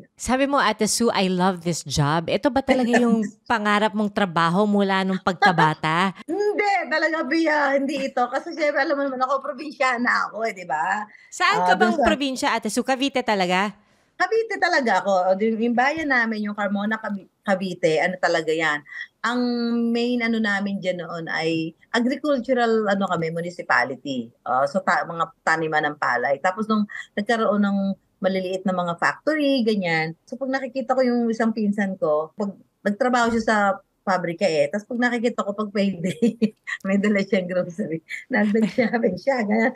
bahay. Sabi mo, Ate Sue, I love this job. Ito ba talaga yung pangarap mong trabaho mula nung pagkabata? Hindi, talaga Bia, hindi ito. Kasi syempre, alam mo naman ako, probinsyana ako di ba? Saan ka Doon bang sa probinsya, Ate Sue? Cavite talaga? Cavite talaga ako. Yung bayan namin, yung Carmona, Cavite, ano talaga yan. Ang main ano namin dyan noon ay agricultural ano kami, municipality. So mga taniman ng palay. Tapos nung nagkaroon ng maliliit na mga factory, ganyan. So pag nakikita ko yung isang pinsan ko, pag nagtrabaho siya sa pabrika tapos pag nakikita ko pag payday, may dala siyang grocery. Nag-shopping siya, ganyan.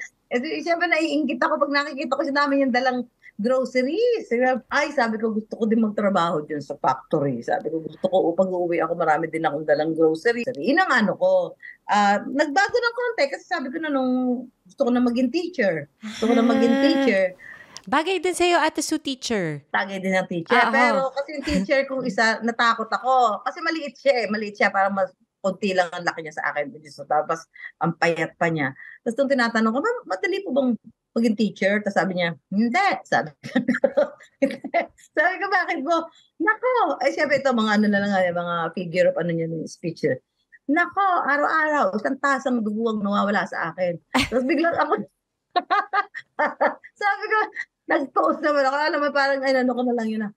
Siyempre naiingit ako pag nakikita ko siya namin yung dalang groceries. Ay, sabi ko, gusto ko din magtrabaho dyan sa factory. Sabi ko, gusto ko, pag uuwi ako, marami din akong dalang grocery. Yun ang ano ko. Nagbago ng konti kasi sabi ko na nung gusto ko na maging teacher. Gusto ko na maging teacher. Bagay din sa'yo, Ate Sue, teacher. Tagay din ng teacher. Oo. Pero kasi yung teacher kong isa, natakot ako. Kasi maliit siya Maliit siya, parang mas konti lang ang laki niya sa akin. Tapos, ang payat pa niya. Tapos nung tinatanong ko, ma'am, madali po bang maging teacher? Tapos sabi niya, hindi. Sabi ko, sabi ko, bakit po? Nako! Ay, syempre ito, mga ano na lang, mga figure of ano niya, speech. Nako, araw-araw, isang tasang duguwang nawawala sa akin. Tapos biglang ako, sabi ko, nag-post naman ako. Alam mo, parang ano ko na lang yun na,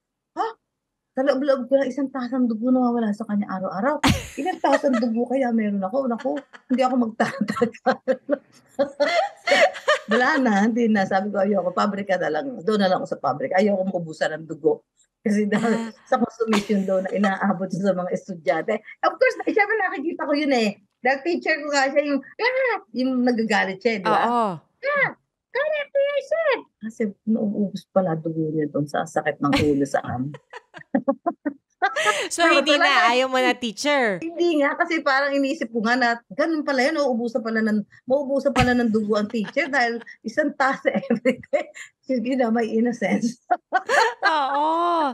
sa loob-loob ko lang isang tasang dugo nawawala sa kanya araw-araw. Ilang tasang dugo kaya meron ako? Naku, hindi ako magtatagal. Wala na, hindi na. Sabi ko, ayoko, pabrika na lang. Doon na lang ako sa pabrika. Ayoko maubusan ng dugo. Kasi dahil sa consumption doon na inaabot sa mga estudyante. Of course, syempre nakikita ko yun Dahil teacher ko nga siya yung nagagalit siya, di ba? Oo. Correct person! Kasi nauubos pala dugo niya doon sa sakit ng ulo sa amin. So, hindi na. Ayaw mo na teacher. Hindi nga, kasi parang iniisip ko nga na ganun pala yun, mauubusan pala ng dugo ang teacher dahil isang tasa everyday. Sige na, may innocence. Oo.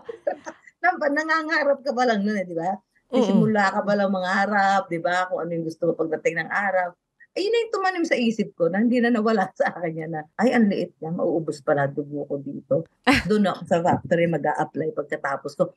Nangangarap ka pa lang nun di ba? Simula ka pa lang mangarap, di ba? Kung ano yung gusto mo pagdating ng araw. Ayun na yung tumanim sa isip ko na hindi na nawala sa akin yan na, ay, ang liit niya, mauubos pala dugo ko dito. Doon ako sa factory mag-a-apply pagkatapos ko.